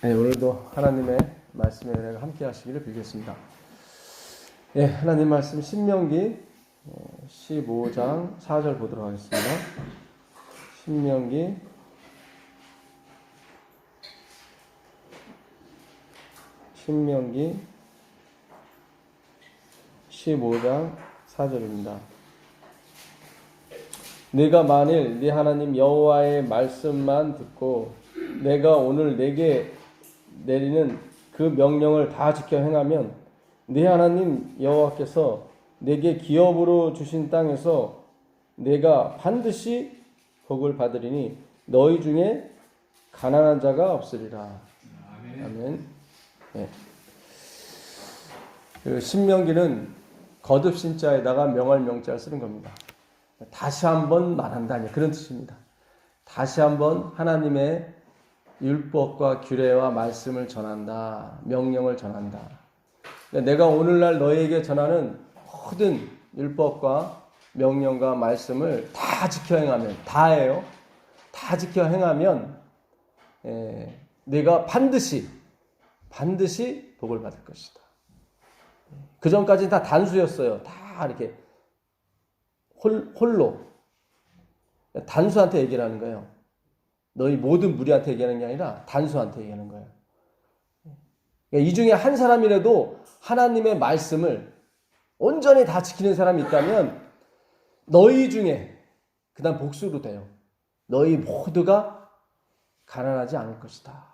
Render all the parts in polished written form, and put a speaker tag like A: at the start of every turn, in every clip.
A: 네, 오늘도 하나님의 말씀에 은혜가 함께 하시기를 빌겠습니다. 예, 하나님 말씀 신명기 15장 4절 보도록 하겠습니다. 신명기 15장 4절입니다. 네가 만일 네 하나님 여호와의 말씀만 듣고 내가 오늘 네게 내리는 그 명령을 다 지켜 행하면 네 하나님 여호와께서 네게 기업으로 주신 땅에서 네가 반드시 복을 받으리니 너희 중에 가난한 자가 없으리라. 아멘. 네. 그 신명기는 거듭 신자에다가 명할 명자를 쓰는 겁니다. 다시 한번 말한다 그런 뜻입니다. 다시 한번 하나님의 율법과 규례와 말씀을 전한다. 명령을 전한다. 내가 오늘날 너희에게 전하는 모든 율법과 명령과 말씀을 다 지켜 행하면, 다예요. 다 지켜 행하면 네가 반드시 복을 받을 것이다. 그 전까지는 다 단수였어요. 다 이렇게 홀로 단수한테 얘기를 하는 거예요. 너희 모든 무리한테 얘기하는 게 아니라 단수한테 얘기하는 거예요. 이 중에 한 사람이라도 하나님의 말씀을 온전히 다 지키는 사람이 있다면 너희 중에 그 다음 복수로 돼요. 너희 모두가 가난하지 않을 것이다.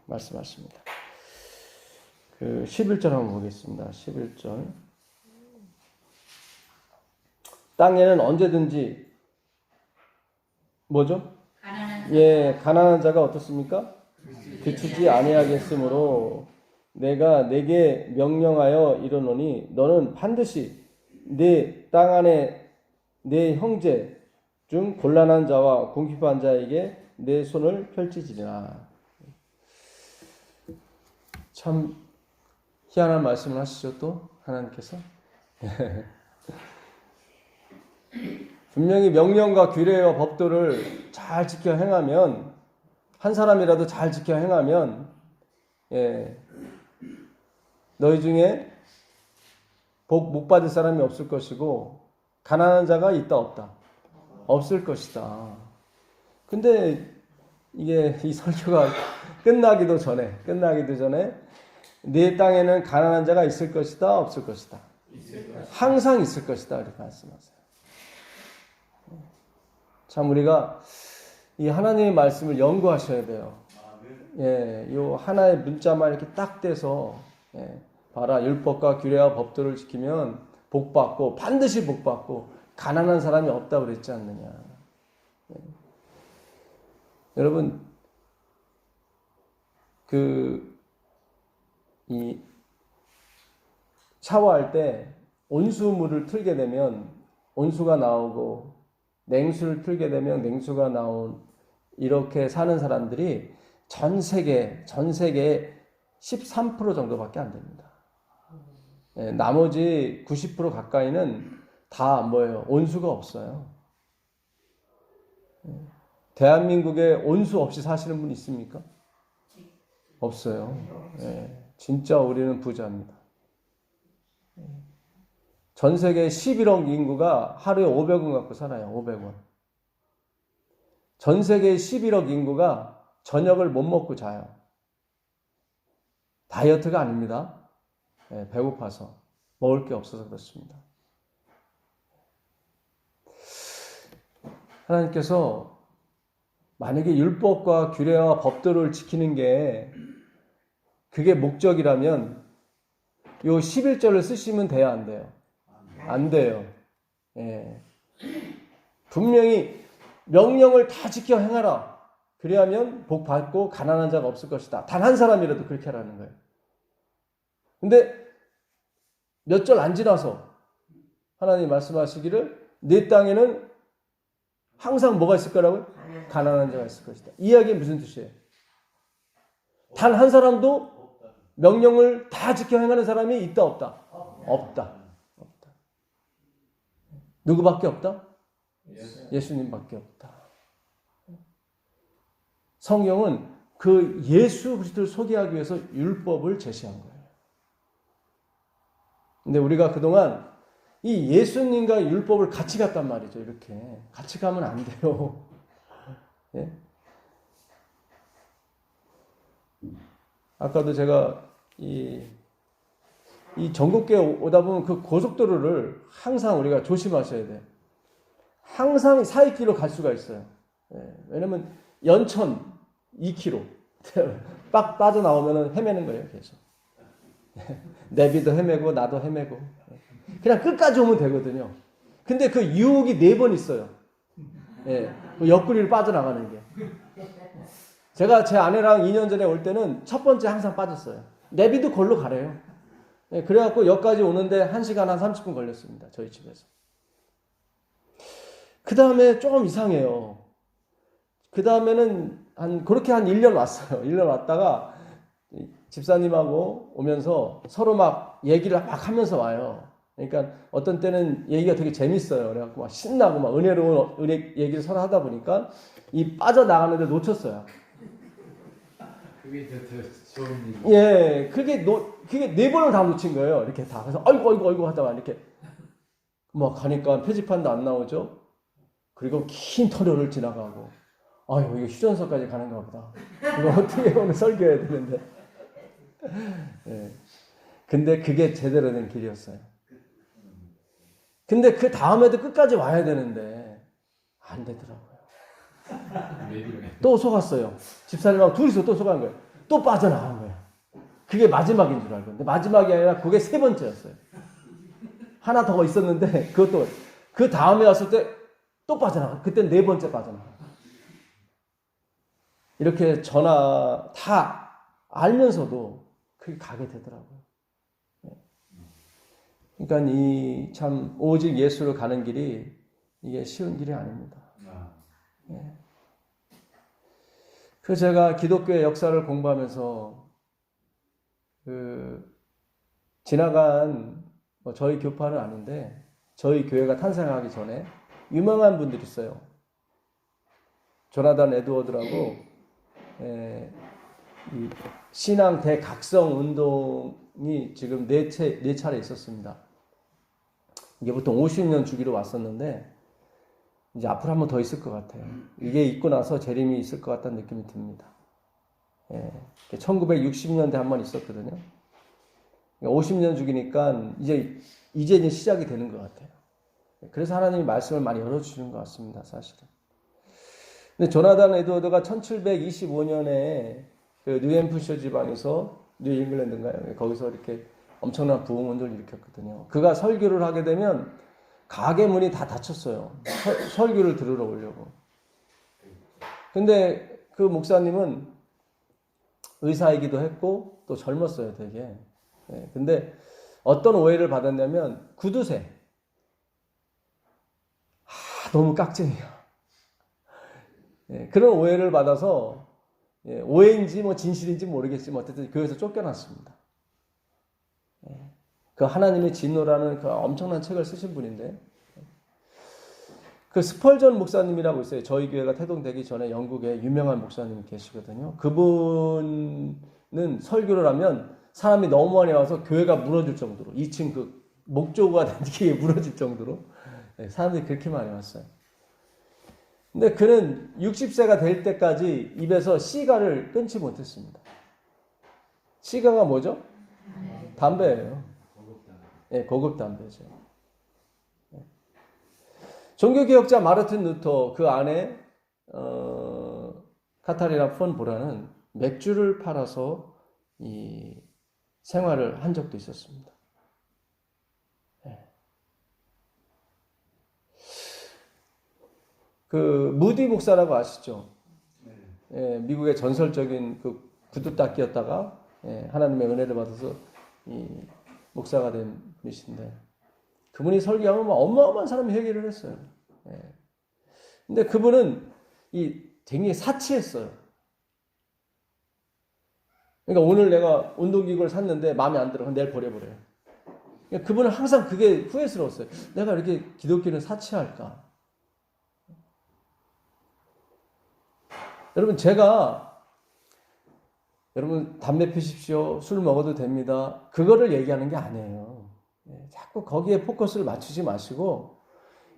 A: 말씀하십니다. 그 11절 한번 보겠습니다. 11절. 땅에는 언제든지 뭐죠? 가난한 자가 어떻습니까? 그치지 아니하겠으므로 내가 네게 명령하여 이르노니 너는 반드시 네 땅 안에 네 형제 중 곤란한 자와 궁핍한 자에게 내 손을 펼치지리라. 참 희한한 말씀을 하시죠, 또 하나님께서. 분명히 명령과 규례와 법도를 잘 지켜 행하면, 한 사람이라도 잘 지켜 행하면 너희 중에 복 못 받을 사람이 없을 것이고 가난한 자가 있다 없다? 없을 것이다. 근데 이게 이 설교가 끝나기도 전에 네 땅에는 가난한 자가 있을 것이다 없을 것이다? 항상 있을 것이다 이렇게 말씀하세요. 참 우리가 이 하나님의 말씀을 연구하셔야 돼요. 요 하나의 문자만 이렇게 딱 떼서 봐라 율법과 규례와 법도를 지키면 복받고 반드시 복받고 가난한 사람이 없다고 그랬지 않느냐. 여러분 이 샤워할 때 온수물을 틀게 되면 온수가 나오고 냉수를 틀게 되면 냉수가 나온 이렇게 사는 사람들이 전 세계에 13% 정도밖에 안 됩니다. 나머지 90% 가까이는 다 뭐예요? 온수가 없어요. 대한민국에 온수 없이 사시는 분 있습니까? 없어요. 진짜 우리는 부자입니다. 전 세계 11억 인구가 하루에 500원 갖고 살아요. 500원. 전 세계 11억 인구가 저녁을 못 먹고 자요. 다이어트가 아닙니다. 배고파서. 먹을 게 없어서 그렇습니다. 하나님께서 만약에 율법과 규례와 법도를 지키는 게 그게 목적이라면 요 11절을 쓰시면 돼요, 안 돼요? 안 돼요. 분명히 명령을 다 지켜 행하라. 그래야면 복 받고 가난한 자가 없을 것이다. 단 한 사람이라도 그렇게 하라는 거예요. 근데 몇 절 안 지나서 하나님 말씀하시기를 네 땅에는 항상 뭐가 있을 거라고요? 가난한 자가 있을 것이다. 이 이야기는 무슨 뜻이에요? 단 한 사람도 명령을 다 지켜 행하는 사람이 있다 없다? 없다. 누구밖에 없다? 예수님밖에 없다. 성경은 그 예수 그리스도를 소개하기 위해서 율법을 제시한 거예요. 근데 우리가 그동안 이 예수님과 율법을 같이 갔단 말이죠. 이렇게 같이 가면 안 돼요. 예? 아까도 제가 이 전국교회 오다 보면 그 고속도로를 항상 우리가 조심하셔야 돼요. 항상 사이길로 갈 수가 있어요. 예, 왜냐면 연천 2km 빡 빠져나오면 헤매는 거예요. 계속. 내비도 헤매고 나도 헤매고 그냥 끝까지 오면 되거든요. 근데 그 유혹이 4번 있어요. 예, 그 옆구리를 빠져나가는 게. 제가 제 아내랑 2년 전에 올 때는 첫 번째 항상 빠졌어요. 내비도 걸로 가래요. 예, 그래갖고 역까지 오는데 1시간 한 30분 걸렸습니다. 저희 집에서. 그 다음에 조금 이상해요. 그 다음에는 그렇게 한 1년 왔어요. 1년 왔다가 집사님하고 오면서 서로 막 얘기를 막 하면서 와요. 그러니까 어떤 때는 얘기가 되게 재밌어요. 그래갖고 막 신나고 막 은혜로운 얘기를 서로 하다 보니까 이 빠져나가는데 놓쳤어요.
B: 그게 더 좋은 얘기.
A: 예, 그게 4번을 다 놓친 거예요. 이렇게 다. 그래서 아이고 하다가 이렇게 막 가니까 표지판도 안 나오죠. 그리고 긴 터널을 지나가고, 아유 이거 휴전선까지 가는가 보다. 이거 어떻게 오늘 설교해야 되는데. 예. 근데 그게 제대로 된 길이었어요. 근데 그 다음에도 끝까지 와야 되는데 안 되더라고요. 또 속았어요. 집사님하고 둘이서 또 속은 거예요. 또 빠져나간 거예요. 그게 마지막인 줄 알고. 근데 마지막이 아니라 그게 3번째였어요. 하나 더 있었는데 그것도 그 다음에 왔을 때 또 빠져나가. 그때 4번째 빠져나가. 이렇게 전화 다 알면서도 그게 가게 되더라고요. 그러니까 이 참 오직 예수로 가는 길이 이게 쉬운 길이 아닙니다. 예. 그래서 제가 기독교의 역사를 공부하면서 지나간 저희 교파는 아닌데 저희 교회가 탄생하기 전에 유명한 분들이 있어요. 조나단 에드워드라고 이 신앙 대각성 운동이 지금 4차례 있었습니다. 이게 보통 50년 주기로 왔었는데 이제 앞으로 한 번 더 있을 것 같아요. 이게 있고 나서 재림이 있을 것 같다는 느낌이 듭니다. 예, 1960년대 한 번 있었거든요. 50년 주기니까 이제 시작이 되는 것 같아요. 그래서 하나님이 말씀을 많이 열어주시는 것 같습니다, 사실은. 근데 조나단 에드워드가 1725년에 그 뉴햄프셔 지방에서 뉴잉글랜드인가요? 거기서 이렇게 엄청난 부흥운동을 일으켰거든요. 그가 설교를 하게 되면 가게 문이 다 닫혔어요. 설교를 들으러 오려고. 근데 그 목사님은 의사이기도 했고 또 젊었어요, 되게. 네, 근데 어떤 오해를 받았냐면 구두쇠. 너무 깍쟁이야. 네, 그런 오해를 받아서 오해인지 뭐 진실인지 모르겠지만 어쨌든 교회에서 쫓겨났습니다. 그 하나님의 진노라는 그 엄청난 책을 쓰신 분인데 그 스펄전 목사님이라고 있어요. 저희 교회가 태동되기 전에 영국에 유명한 목사님이 계시거든요. 그분은 설교를 하면 사람이 너무 많이 와서 교회가 무너질 정도로 2층 그 목조가 된 게 무너질 정도로 사람들이 그렇게 많이 왔어요. 근데 그는 60세가 될 때까지 입에서 시가를 끊지 못했습니다. 시가가 뭐죠? 담배예요. 네, 고급 담배죠. 네. 종교개혁자 마르틴 루터 그 안에 카타리나 폰 보라는 맥주를 팔아서 이 생활을 한 적도 있었습니다. 네. 그 무디 목사라고 아시죠? 네, 미국의 전설적인 그 구두 닦기였다가 하나님의 은혜를 받아서 이 목사가 된 분이신데 그분이 설교하면 어마어마한 사람이 회개를 했어요. 근데 그분은 굉장히 사치했어요. 그러니까 오늘 내가 운동기구를 샀는데 마음에 안 들어. 그럼 내일 버려버려요. 그러니까 그분은 항상 그게 후회스러웠어요. 내가 이렇게 기독교는 사치할까? 여러분 제가 여러분 담배 피십시오. 술 먹어도 됩니다. 그거를 얘기하는 게 아니에요. 자꾸 거기에 포커스를 맞추지 마시고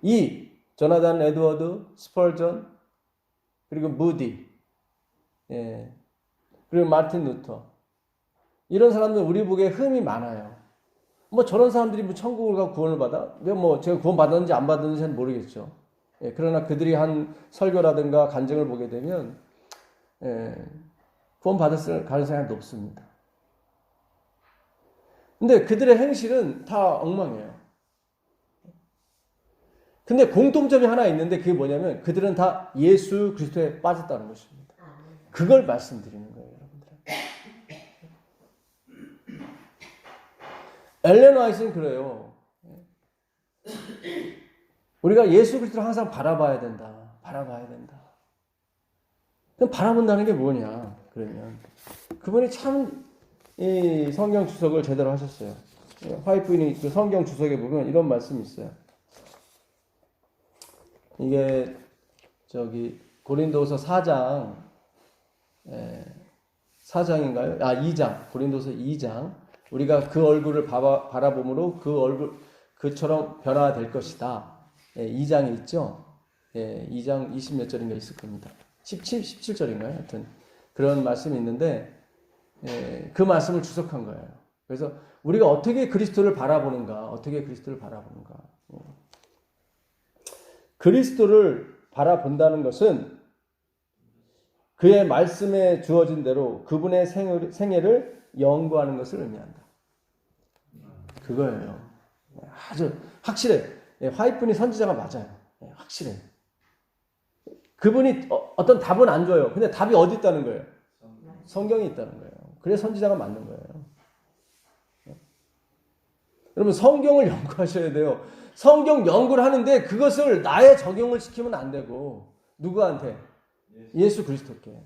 A: 이 조나단 에드워드, 스펄전, 그리고 무디, 그리고 마틴 루터 이런 사람들 우리 보기에 흠이 많아요. 뭐 저런 사람들이 뭐 천국을 가고 구원을 받아? 뭐 제가 구원 받았는지 안 받았는지는 모르겠죠. 그러나 그들이 한 설교라든가 간증을 보게 되면 구원 받았을 가능성이 높습니다. 근데 그들의 행실은 다 엉망이에요. 근데 공통점이 하나 있는데 그게 뭐냐면 그들은 다 예수 그리스도에 빠졌다는 것입니다. 그걸 말씀드리는 거예요, 여러분들. 엘렌 화이트는 그래요. 우리가 예수 그리스도를 항상 바라봐야 된다. 바라봐야 된다. 그럼 바라본다는 게 뭐냐? 그러면 그분이 참 이 성경 주석을 제대로 하셨어요. 화이트인이 그 성경 주석에 보면 이런 말씀이 있어요. 이게 저기 고린도서 4장 4장인가요? 2장. 고린도서 2장. 우리가 그 얼굴을 바라봄으로 그 얼굴 그처럼 변화될 것이다. 2장에 있죠. 2장 20몇 절인가 있을 겁니다. 17절인가요? 하여튼 그런 말씀이 있는데 그 말씀을 주석한 거예요. 그래서 우리가 어떻게 그리스도를 바라보는가? 어떻게 그리스도를 바라보는가? 그리스도를 바라본다는 것은 그의 말씀에 주어진 대로 그분의 생애를 연구하는 것을 의미한다. 그거예요. 아주 확실해. 화이트분이 선지자가 맞아요. 확실해. 그분이 어떤 답은 안 줘요. 근데 답이 어디 있다는 거예요? 성경에 있다는 거예요. 그래서 선지자가 맞는 거예요. 여러분 성경을 연구하셔야 돼요. 성경 연구를 하는데 그것을 나에 적용을 시키면 안 되고 누구한테? 예수 그리스도께.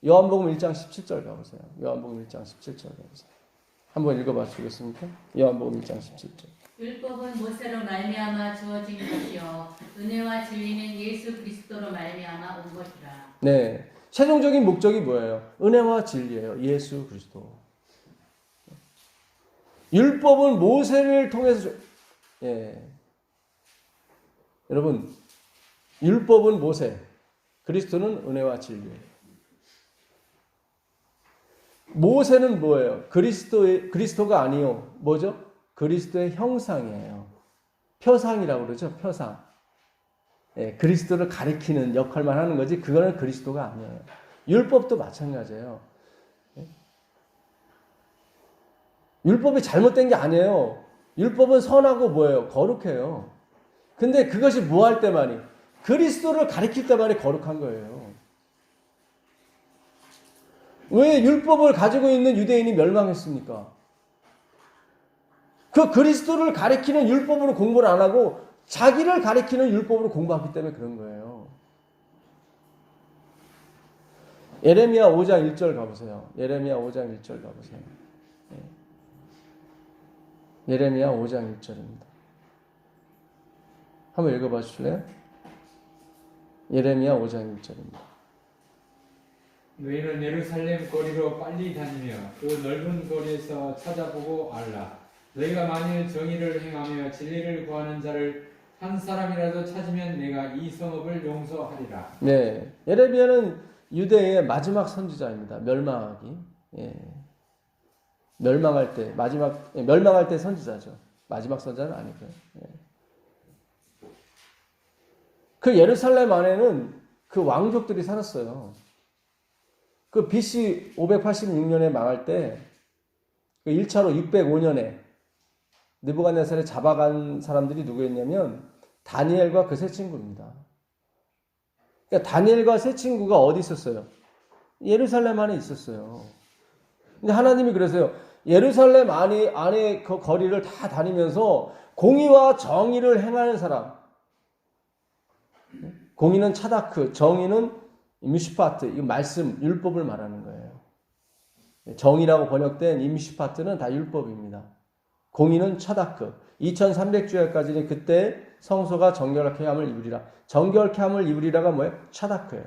A: 요한복음 1장 17절 가보세요. 요한복음 1장 17절 가보세요. 한번 읽어봐 주겠습니까? 요한복음 1장 17절.
C: 율법은 모세로 말미암아 주어진 것이요 은혜와 진리는 예수 그리스도로 말미암아 온 것이라.
A: 네, 최종적인 목적이 뭐예요? 은혜와 진리예요. 예수 그리스도. 율법은 모세를 통해서 여러분 율법은 모세, 그리스도는 은혜와 진리예요. 모세는 뭐예요? 그리스도가 아니요. 뭐죠? 그리스도의 형상이에요. 표상이라고 그러죠. 표상. 그리스도를 가리키는 역할만 하는 거지 그거는 그리스도가 아니에요. 율법도 마찬가지예요. 율법이 잘못된 게 아니에요. 율법은 선하고 뭐예요? 거룩해요. 근데 그것이 뭐 할 때만이? 그리스도를 가리킬 때만이 거룩한 거예요. 왜 율법을 가지고 있는 유대인이 멸망했습니까? 그 그리스도를 가리키는 율법으로 공부를 안 하고 자기를 가리키는 율법으로 공부하기 때문에 그런 거예요. 예레미야 5장 1절 가보세요. 예레미야 5장 1절 가보세요. 예레미야 5장 1절입니다. 한번 읽어봐 주실래요? 예레미야 5장 1절입니다.
B: 너희는 예루살렘 거리로 빨리 다니며 그 넓은 거리에서 찾아보고 알라. 너희가 만일 정의를 행하며 진리를 구하는 자를 한 사람이라도 찾으면 내가 이 성읍을 용서하리라.
A: 네, 예레미야는 유대의 마지막 선지자입니다. 멸망하기. 멸망할 때 멸망할 때 선지자죠. 마지막 선지자는 아니고요. 그 예루살렘 안에는 그 왕족들이 살았어요. 그 BC 586년에 망할 때, 그 1차로 605년에 느부갓네살에 잡아간 사람들이 누구였냐면 다니엘과 그 세 친구입니다. 그러니까 다니엘과 세 친구가 어디 있었어요? 예루살렘 안에 있었어요. 근데 하나님이 그러세요. 예루살렘 안에 그 거리를 다 다니면서 공의와 정의를 행하는 사람. 공의는 차다크, 정의는 미슈파트, 이 말씀, 율법을 말하는 거예요. 정의라고 번역된 이 미슈파트는 다 율법입니다. 공의는 차다크, 2300주야까지는 그때 성소가 정결케 함을 이루리라. 정결케 함을 이루리라가 뭐예요? 차다크예요.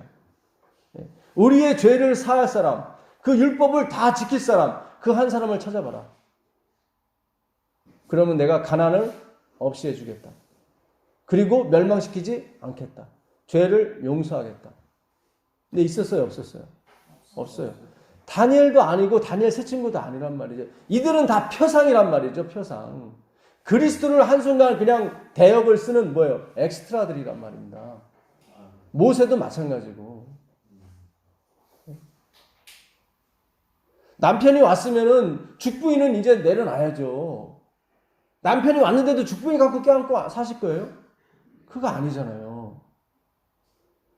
A: 우리의 죄를 사할 사람, 그 율법을 다 지킬 사람, 그 한 사람을 찾아봐라. 그러면 내가 가난을 없이 해주겠다. 그리고 멸망시키지 않겠다. 죄를 용서하겠다. 근데 있었어요, 없었어요? 없어요. 다니엘도 아니고 다니엘 세 친구도 아니란 말이죠. 이들은 다 표상이란 말이죠, 표상. 그리스도를 한순간 그냥 대역을 쓰는 뭐예요? 엑스트라들이란 말입니다. 모세도 마찬가지고. 남편이 왔으면은 죽부인은 이제 내려놔야죠. 남편이 왔는데도 죽부인 갖고 껴안고 사실 거예요? 그거 아니잖아요.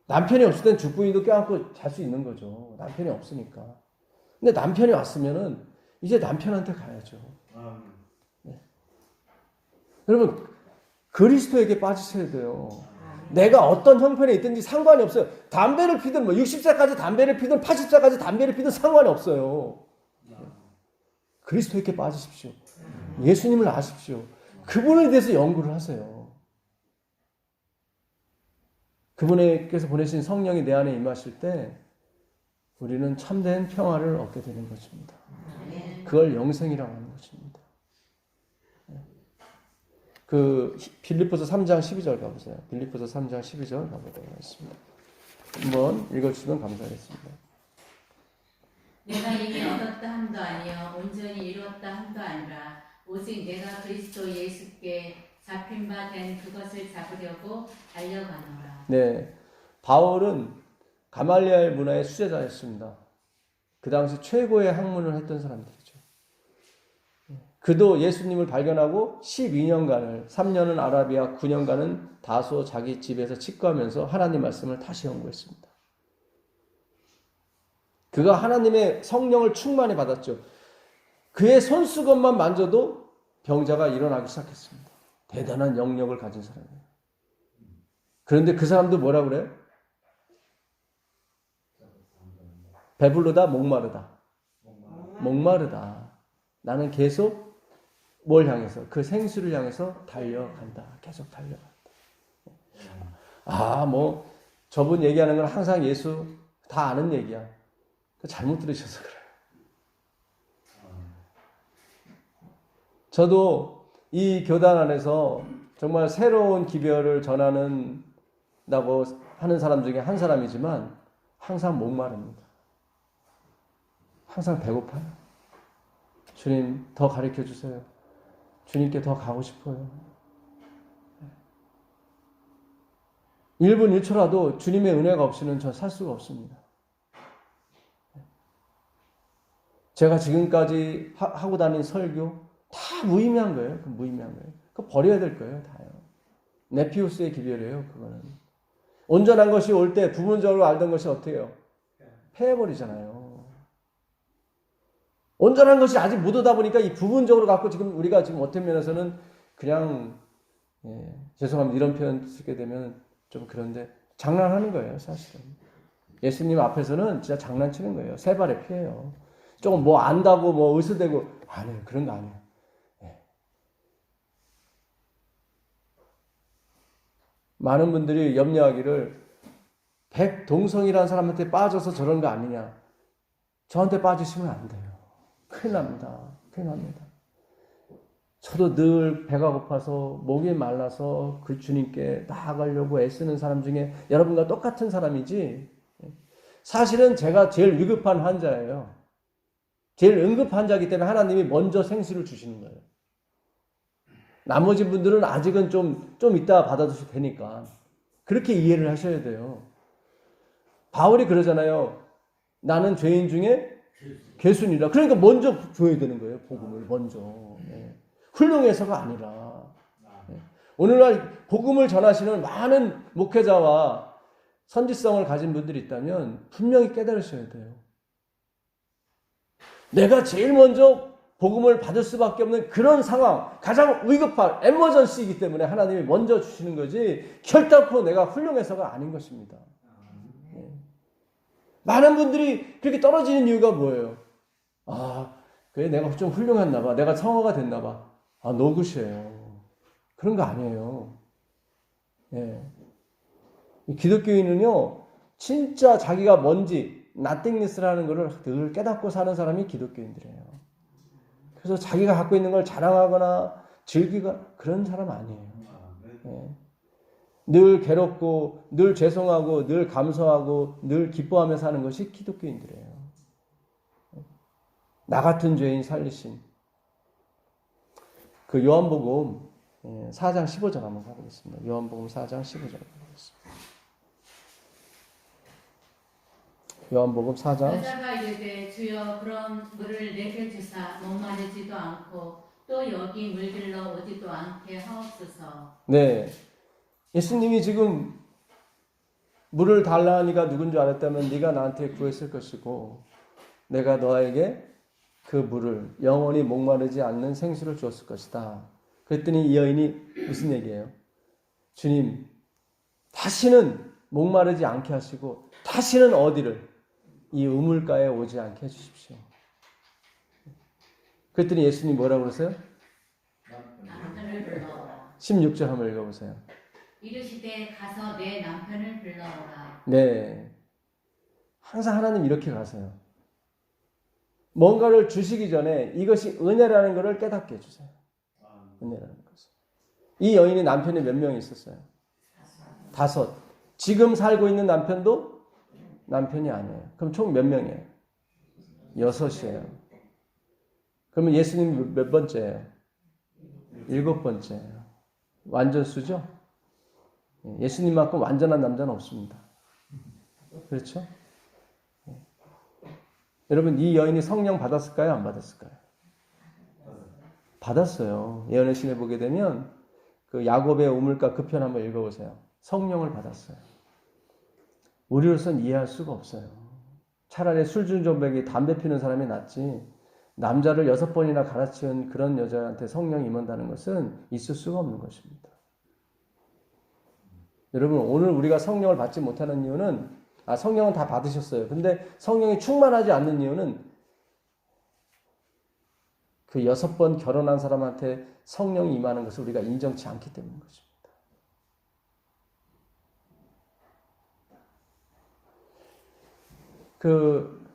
A: 남편이 없을 땐 죽부인도 껴안고 잘 수 있는 거죠. 남편이 없으니까. 근데 남편이 왔으면은 이제 남편한테 가야죠. 네. 여러분, 그리스도에게 빠지셔야 돼요. 내가 어떤 형편에 있든지 상관이 없어요. 담배를 피든 뭐 60세까지 담배를 피든 80세까지 담배를 피든 상관이 없어요. 그리스도에게 빠지십시오. 예수님을 아십시오. 그분에 대해서 연구를 하세요. 그분께서 보내신 성령이 내 안에 임하실 때 우리는 참된 평화를 얻게 되는 것입니다. 그걸 영생이라고 하는 것입니다. 그 빌립보서 3장 12절 가보세요. 빌립보서 3장 12절 가보도록 하겠습니다. 한번 읽어주시면 감사하겠습니다.
C: 내가 이미 얻었다 함도 아니요 온전히 이루었다 함도 아니라 오직 내가 그리스도 예수께 잡힌 바 된 그것을 잡으려고 달려가노라.
A: 네, 바울은 가말리엘 문화의 수제자였습니다. 그 당시 최고의 학문을 했던 사람들이죠. 그도 예수님을 발견하고 12년간을 3년은 아라비아 9년간은 다소 자기 집에서 치과하면서 하나님 말씀을 다시 연구했습니다. 그가 하나님의 성령을 충만히 받았죠. 그의 손수건만 만져도 병자가 일어나기 시작했습니다. 대단한 영역을 가진 사람이에요. 그런데 그 사람도 뭐라 그래요? 배부르다, 목마르다. 목마르다. 나는 계속 뭘 향해서? 그 생수를 향해서 달려간다. 계속 달려간다. 뭐 저분 얘기하는 건 항상 예수 다 아는 얘기야. 잘못 들으셔서 그래요. 저도 이 교단 안에서 정말 새로운 기별을 전하는다고 하는 사람 중에 한 사람이지만 항상 목마릅니다. 항상 배고파요. 주님 더 가르쳐 주세요. 주님께 더 가고 싶어요. 1분 1초라도 주님의 은혜가 없이는 전 살 수가 없습니다. 제가 지금까지 하고 다닌 설교 다 무의미한 거예요. 무의미한 거예요. 그거 버려야 될 거예요. 다요. 네피우스의 기별이에요. 그거는. 온전한 것이 올 때 부분적으로 알던 것이 어떻게 해요? 패해버리잖아요. 온전한 것이 아직 못 오다 보니까 이 부분적으로 갖고 지금 우리가 지금 어떤 면에서는 그냥 죄송합니다. 이런 표현 쓰게 되면 좀 그런데 장난하는 거예요. 사실은. 예수님 앞에서는 진짜 장난치는 거예요. 세 발의 피해요. 조금 뭐 안다고 뭐 의스대고 아니에요. 그런 거 아니에요. 많은 분들이 염려하기를 백동성이라는 사람한테 빠져서 저런 거 아니냐. 저한테 빠지시면 안 돼요. 큰일 납니다. 큰일 납니다. 저도 늘 배가 고파서 목이 말라서 그 주님께 나아가려고 애쓰는 사람 중에 여러분과 똑같은 사람이지 사실은 제가 제일 위급한 환자예요. 제일 응급 환자이기 때문에 하나님이 먼저 생수를 주시는 거예요. 나머지 분들은 아직은 좀 이따 받아주셔도 되니까 그렇게 이해를 하셔야 돼요. 바울이 그러잖아요. 나는 죄인 중에 괴순이라. 그러니까 먼저 줘야 되는 거예요. 복음을 먼저. 훌륭해서가 아니라. 오늘날 복음을 전하시는 많은 목회자와 선지성을 가진 분들이 있다면 분명히 깨달으셔야 돼요. 내가 제일 먼저 복음을 받을 수밖에 없는 그런 상황, 가장 위급한 에머전시이기 때문에 하나님이 먼저 주시는 거지 결단코 내가 훌륭해서가 아닌 것입니다. 많은 분들이 그렇게 떨어지는 이유가 뭐예요? 그래 내가 좀 훌륭했나 봐. 내가 성화가 됐나 봐. 노굿이에요. 그런 거 아니에요. 기독교인은요, 진짜 자기가 뭔지 nothingness라는 것을 늘 깨닫고 사는 사람이 기독교인들이에요. 그래서 자기가 갖고 있는 걸 자랑하거나 즐기거나 그런 사람 아니에요. 예. 늘 괴롭고 늘 죄송하고 늘 감사하고 늘 기뻐하며 사는 것이 기독교인들이에요. 나 같은 죄인 살리신 그 요한복음 4장 15절 한번 가보겠습니다. 요한복음 4장 15절 가보겠습니다. 요한복음 4장
C: 여자가 이르되 주여 그럼 물을 내게 주사 목마르지도 않고 또 여기 물길로 오지도 않게 하옵소서.
A: 네, 예수님이 지금 물을 달라 하니까 누군 줄 알았다면 네가 나한테 구했을 것이고 내가 너에게 그 물을 영원히 목마르지 않는 생수를 주었을 것이다. 그랬더니 이 여인이 무슨 얘기예요? 주님, 다시는 목마르지 않게 하시고 다시는 어디를 이 우물가에 오지 않게 해주십시오. 그랬더니 예수님 뭐라고 그러세요?
C: 남편을 불러오라.
A: 16절 한번 읽어보세요.
C: 이르시되 가서 내 남편을 불러오라.
A: 네, 항상 하나님 이렇게 가세요. 뭔가를 주시기 전에 이것이 은혜라는 것을 깨닫게 해주세요. 은혜라는 것을. 이 여인이 남편이 몇 명이 있었어요? 5. 지금 살고 있는 남편도 남편이 아니에요. 그럼 총 몇 명이에요? 6이에요. 그러면 예수님 몇 번째예요? 7번째예요. 완전 수죠? 예수님만큼 완전한 남자는 없습니다. 그렇죠? 여러분, 이 여인이 성령 받았을까요? 안 받았을까요? 받았어요. 예언의 신에 보게 되면 그 야곱의 우물가 그 편 한번 읽어보세요. 성령을 받았어요. 우리로서는 이해할 수가 없어요. 차라리 술중전백이 담배 피는 사람이 낫지 남자를 6번이나 갈아치운 그런 여자한테 성령이 임한다는 것은 있을 수가 없는 것입니다. 여러분, 오늘 우리가 성령을 받지 못하는 이유는 성령은 다 받으셨어요. 근데 성령이 충만하지 않는 이유는 그 6번 결혼한 사람한테 성령이 임하는 것을 우리가 인정치 않기 때문인 것입니다. 그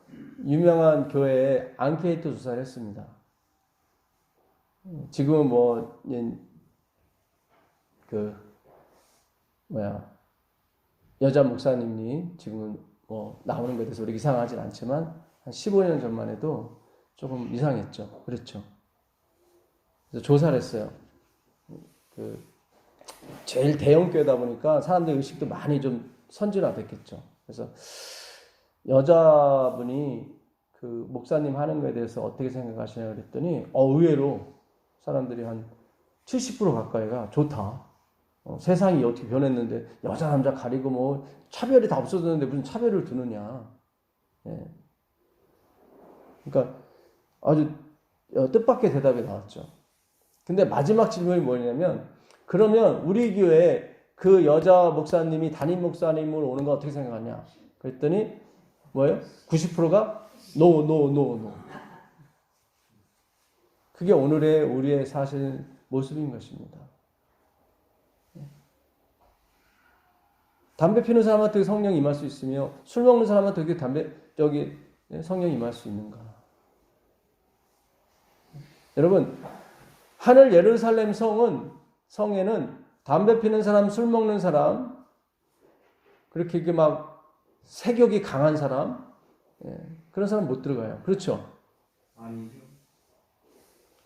A: 유명한 교회에 앙케이트 조사를 했습니다. 지금은 여자 목사님이 지금 나오는 것에 대해서 우리 이상하진 않지만 한 15년 전만 해도 조금 이상했죠. 그렇죠. 그래서 조사를 했어요. 제일 대형 교회다 보니까 사람들 의식도 많이 좀 선진화됐겠죠. 그래서 여자분이 그 목사님 하는 거에 대해서 어떻게 생각하시냐 그랬더니 의외로 사람들이 한 70% 가까이가 좋다. 세상이 어떻게 변했는데 여자 남자 가리고 차별이 다 없어졌는데 무슨 차별을 두느냐. 예. 그러니까 아주 뜻밖의 대답이 나왔죠. 근데 마지막 질문이 뭐냐면 그러면 우리 교회에 그 여자 목사님이 담임 목사님으로 오는 거 어떻게 생각하냐. 그랬더니 뭐예요? 90%가 no. 그게 오늘의 우리의 사실 모습인 것입니다. 담배 피우는 사람한테 성령이 임할 수 있으며 술 먹는 사람한테 어떻게 성령이 임할 수 있는가? 여러분, 하늘 예루살렘 성에는 담배 피우는 사람, 술 먹는 사람, 그렇게 색욕이 강한 사람, 그런 사람 못 들어가요. 그렇죠?
D: 아니죠.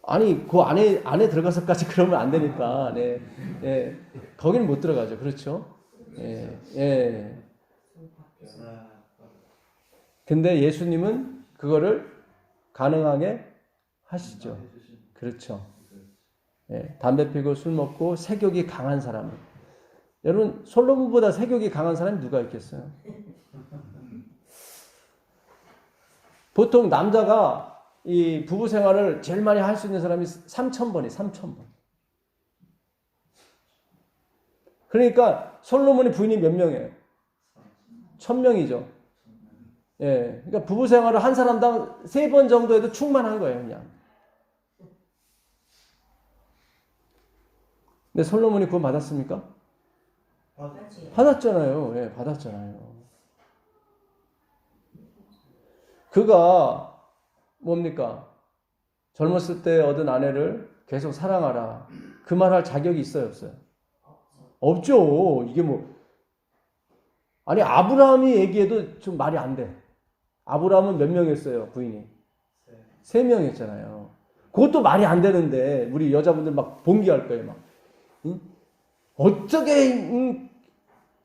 A: 아니, 그 안에 들어가서까지 그러면 안 되니까, 거기는 못 들어가죠. 그렇죠? 근데 예수님은 그거를 가능하게 하시죠. 그렇죠. 담배 피고 술 먹고 색욕이 강한 사람은. 여러분, 솔로몬보다 색욕이 강한 사람이 누가 있겠어요? 보통 남자가 이 부부 생활을 제일 많이 할 수 있는 사람이 3,000번이 3,000번. 그러니까 솔로몬의 부인이 몇 명이에요? 1,000명이죠. 그러니까 부부 생활을 한 사람당 3번 정도 해도 충만한 거예요, 그냥. 근데 솔로몬이 구원 받았습니까? 받았잖아요. 받았잖아요. 그가 뭡니까? 젊었을 때 얻은 아내를 계속 사랑하라. 그 말 할 자격이 있어요, 없어요? 없죠. 이게 뭐. 아니, 아브라함이 얘기해도 좀 말이 안 돼. 아브라함은 몇 명이었어요, 부인이? 3명이었잖아요. 그것도 말이 안 되는데, 우리 여자분들 막 봉기할 거예요, 막. 응? 어떻게,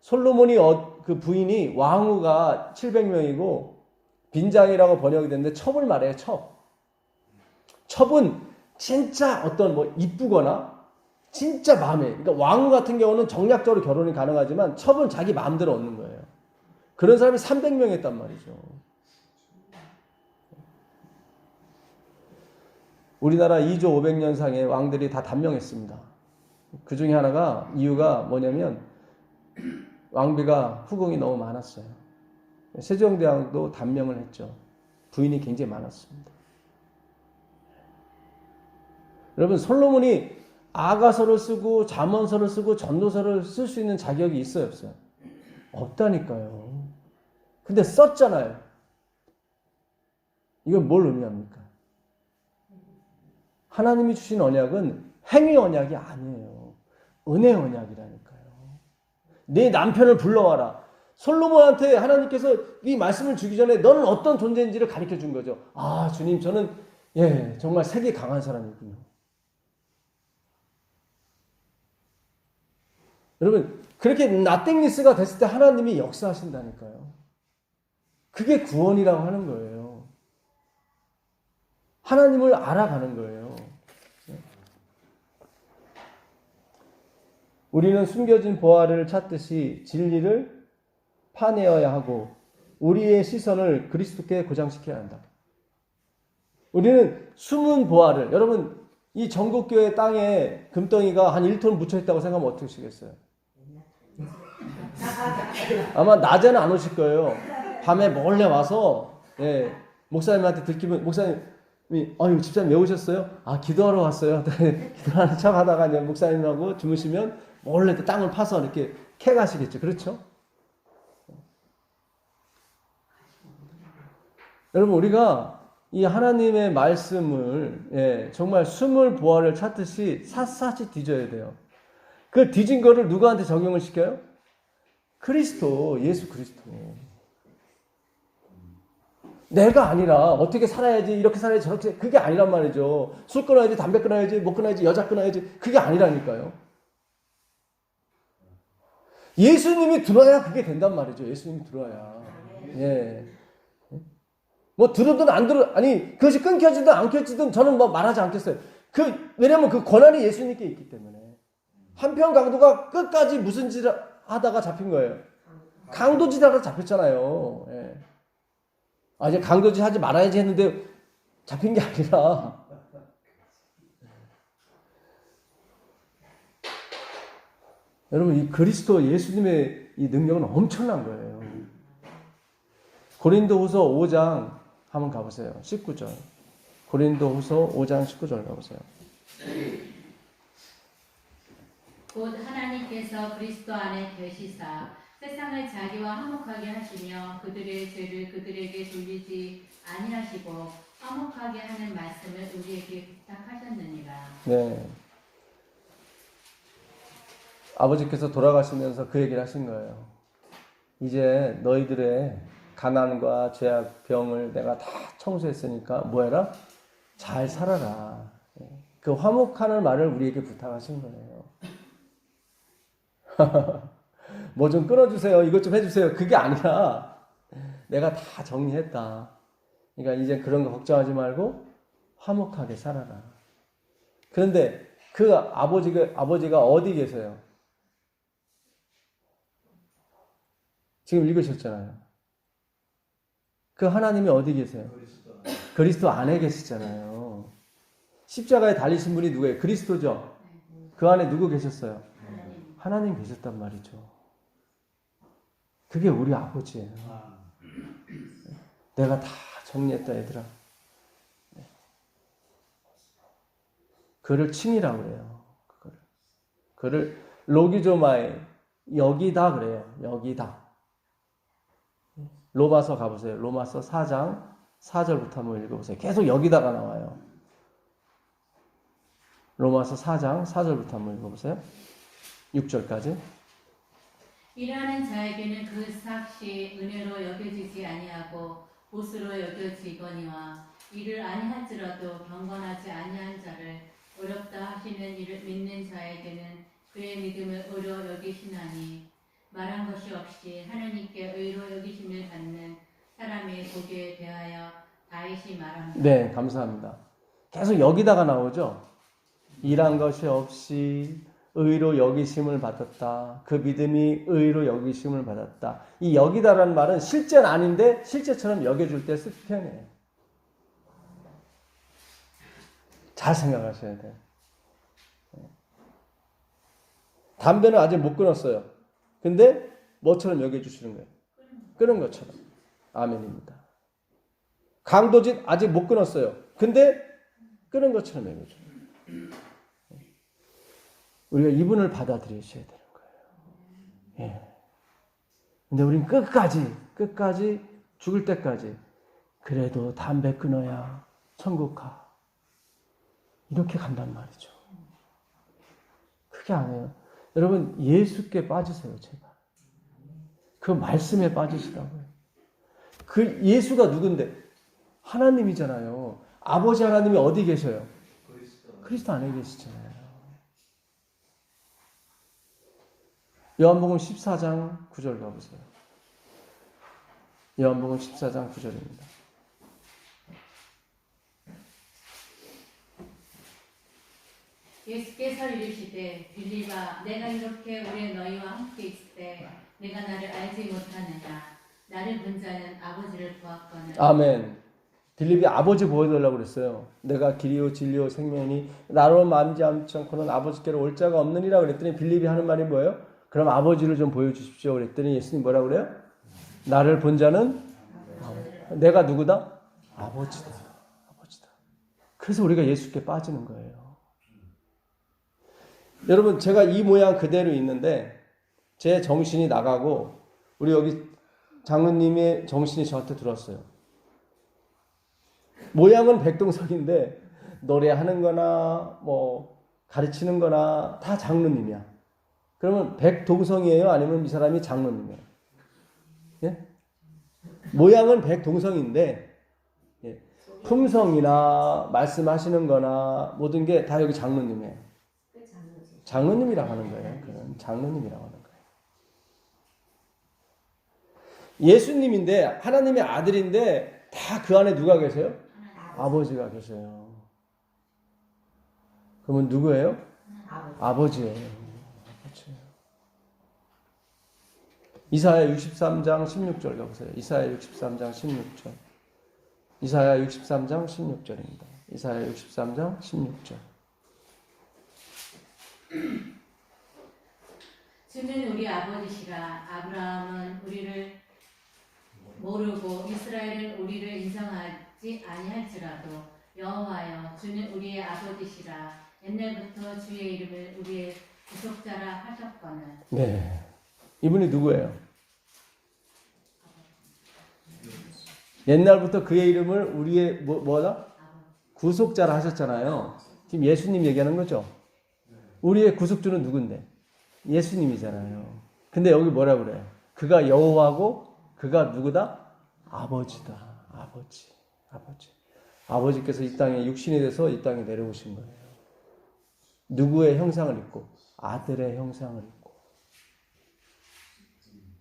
A: 솔로몬이, 그 부인이 왕후가 700명이고, 빈장이라고 번역이 됐는데, 첩을 말해요, 첩. 첩은 진짜 어떤 뭐 이쁘거나, 진짜 마음에. 그러니까 왕후 같은 경우는 정략적으로 결혼이 가능하지만, 첩은 자기 마음대로 얻는 거예요. 그런 사람이 300명 했단 말이죠. 우리나라 2조 500년상의 왕들이 다 단명했습니다. 그 중에 하나가 이유가 뭐냐면 왕비가 후궁이 너무 많았어요. 세종대왕도 단명을 했죠. 부인이 굉장히 많았습니다. 여러분 솔로몬이 아가서를 쓰고 잠언서를 쓰고 전도서를 쓸 수 있는 자격이 있어요, 없어요? 없다니까요. 근데 썼잖아요. 이건 뭘 의미합니까? 하나님이 주신 언약은 행위 언약이 아니에요. 은혜 언약이라니까요. 네 남편을 불러와라. 솔로몬한테 하나님께서 이 말씀을 주기 전에 너는 어떤 존재인지를 가르쳐 준 거죠. 아, 주님, 저는 정말 색이 강한 사람이군요. 여러분, 그렇게 나땡니스가 됐을 때 하나님이 역사하신다니까요. 그게 구원이라고 하는 거예요. 하나님을 알아가는 거예요. 우리는 숨겨진 보화를 찾듯이 진리를 파내어야 하고 우리의 시선을 그리스도께 고정시켜야 한다. 우리는 숨은 보화를, 여러분 이 전국교회 땅에 금덩이가 한 1톤 묻혀있다고 생각하면 어떻게 하시겠어요? 아마 낮에는 안 오실 거예요. 밤에 몰래 와서 목사님한테 들키면 목사님이 아유 집사님 왜 오셨어요? 아 기도하러 왔어요. 기도하는 척 하다가 이제 목사님하고 주무시면 몰래 또 땅을 파서 이렇게 캐가시겠죠. 그렇죠? 여러분 우리가 이 하나님의 말씀을 정말 숨을 보화를 찾듯이 샅샅이 뒤져야 돼요. 그 뒤진 거를 누구한테 적용을 시켜요? 그리스도, 예수 그리스도. 내가 아니라 어떻게 살아야지, 이렇게 살아야지, 저렇게, 그게 아니란 말이죠. 술 끊어야지, 담배 끊어야지, 못 끊어야지, 여자 끊어야지, 그게 아니라니까요. 예수님이 들어야 그게 된단 말이죠. 예수님이 들어야. 뭐 들어든 안 들어, 아니 그것이 끊겨지든 안 끊겨지든 저는 뭐 말하지 않겠어요. 왜냐면 그 권한이 예수님께 있기 때문에. 한편 강도가 끝까지 무슨 짓을 하다가 잡힌 거예요. 강도짓 하다가 잡혔잖아요. 이제 강도짓 하지 말아야지 했는데 잡힌 게 아니라 여러분 이 그리스도 예수님의 이 능력은 엄청난 거예요. 고린도후서 5장 한번 가보세요. 19절. 고린도후서 5장 19절 가보세요.
C: 곧 하나님께서 그리스도 안에 계시사 세상을 자기와 화목하게 하시며 그들의 죄를 그들에게 돌리지 아니하시고 화목하게 하는 말씀을 우리에게 부탁하셨느니라. 네.
A: 아버지께서 돌아가시면서 그 얘기를 하신 거예요. 이제 너희들의 가난과 죄악, 병을 내가 다 청소했으니까 뭐 해라? 잘 살아라. 그 화목하는 말을 우리에게 부탁하신 거예요. 뭐 좀 끊어주세요. 이것 좀 해주세요. 그게 아니라 내가 다 정리했다. 그러니까 이제 그런 거 걱정하지 말고 화목하게 살아라. 그런데 그 아버지가 어디 계세요? 지금 읽으셨잖아요. 그 하나님이 어디 계세요? 그리스도 안에 계시잖아요. 십자가에 달리신 분이 누구예요? 그리스도죠. 그 안에 누구 계셨어요? 하나님 계셨단 말이죠. 그게 우리 아버지예요. 내가 다 정리했다 얘들아. 그를 칭이라고 그래요. 그를 로기조마에 여기다 그래요. 여기다. 로마서 가보세요. 로마서 4장 4절부터 한번 읽어보세요. 계속 여기다가 나와요. 로마서 4장 4절부터 한번 읽어보세요. 6절까지.
C: 일하는 자에게는 그 삭시 은혜로 여겨지지 아니하고 보수로 여겨지거니와 이를 아니할지라도 경건하지 아니한 자를 어렵다 하시는 일을 믿는 자에게는 그의 믿음을 의로 여기시나니 말한 것이 없이 하나님께 의로 여기심을 받는 사람의 복에 대하여 다윗이 말합니다.
A: 네, 감사합니다. 계속 여기다가 나오죠. 일한 것이 없이 의로 여기심을 받았다. 그 믿음이 의로 여기심을 받았다. 이 여기다라는 말은 실제는 아닌데 실제처럼 여겨줄 때 쓸 표현이에요. 잘 생각하셔야 돼요. 담배는 아직 못 끊었어요. 근데 뭐처럼 여겨주시는 거예요? 끊은 것처럼. 아멘입니다. 강도짓 아직 못 끊었어요. 근데 끊은 것처럼 여겨줘요. 우리가 이분을 받아들이셔야 되는 거예요. 예. 근데 우린 끝까지 죽을 때까지 그래도 담배 끊어야 천국 가. 이렇게 간단 말이죠. 그게 아니에요. 여러분 예수께 빠지세요, 제발. 그 말씀에 빠지시라고요. 그 예수가 누군데? 하나님이잖아요. 아버지 하나님이 어디 계셔요? 그리스도 안에 계시잖아요. 요한복음 14장 9절 가보세요. 요한복음 14장 9절입니다.
C: 예수께서 이르시되 빌립아 내가 이렇게 오래 너희와 함께 있을 때 내가 나를 알지 못하느냐 나를 본 자는 아버지를 보았거늘.
A: 아멘. 빌립이 아버지 보여달라고 그랬어요. 내가 길이요 진리요 생명이니 나로 만지지 않고는 아버지께로 올 자가 없느니라 그랬더니 빌립이 하는 말이 뭐예요? 그럼 아버지를 좀 보여주십시오. 그랬더니 예수님 뭐라 그래요? 나를 본 자는 내가 누구다? 아버지다. 아버지다. 그래서 우리가 예수께 빠지는 거예요. 여러분 제가 이 모양 그대로 있는데 제 정신이 나가고 우리 여기 장로님의 정신이 저한테 들어왔어요. 모양은 백동석인데 노래하는 거나 뭐 가르치는 거나 다 장로님이야. 그러면 백동성이에요? 아니면 이 사람이 장로님이에요? 예? 모양은 백동성인데 예. 품성이나 말씀하시는 거나 모든 게 다 여기 장로님이에요. 장로님이라고 하는 거예요. 그런 장로님이라고 하는 거예요. 예수님인데 하나님의 아들인데 다 그 안에 누가 계세요? 아버지가 계세요. 그러면 누구예요? 아버지예요. 이사야 63장 16절 가보세요. 이사야 63장 16절. 이사야 63장 16절입니다. 이사야 63장 16절.
C: 주는 우리 아버지시라. 아브라함은 우리를 모르고 이스라엘은 우리를 인정하지 아니할지라도 여호와여 주는 우리의 아버지시라. 옛날부터 주의 이름을 우리의 구속자라 하셨거늘.
A: 네. 이분이 누구예요? 옛날부터 그의 이름을 우리의 뭐다? 구속자라 하셨잖아요. 지금 예수님 얘기하는 거죠? 우리의 구속주는 누군데? 예수님이잖아요. 근데 여기 뭐라 그래요? 그가 여호와고 그가 누구다? 아버지다. 아버지. 아버지께서 이 땅에 육신이 돼서 이 땅에 내려오신 거예요. 누구의 형상을 입고? 아들의 형상을 입고.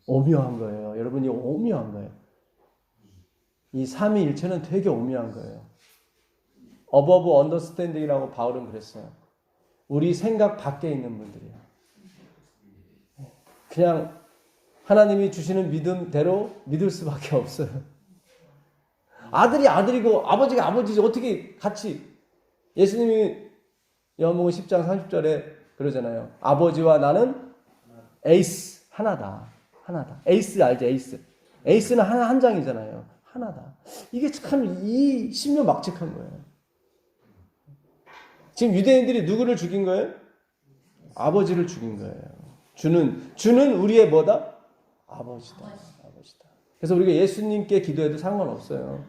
A: 오묘한 거예요. 여러분이 오묘한 거예요. 이 삼위일체는 되게 오묘한 거예요. above understanding이라고 바울은 그랬어요. 우리 생각 밖에 있는 분들이야. 그냥 하나님이 주시는 믿음대로 믿을 수밖에 없어요. 아들이 아들이고 아버지가 아버지지 어떻게 같이. 예수님이 요한복음 10장 30절에 그러잖아요. 아버지와 나는 에이스 하나다. 에이스 알죠? 에이스는 한 장이잖아요. 하나다. 이게 참 이 신묘막측한 거예요. 지금 유대인들이 누구를 죽인 거예요? 아버지를 죽인 거예요. 주는 우리의 아버지다. 그래서 우리가 예수님께 기도해도 상관없어요.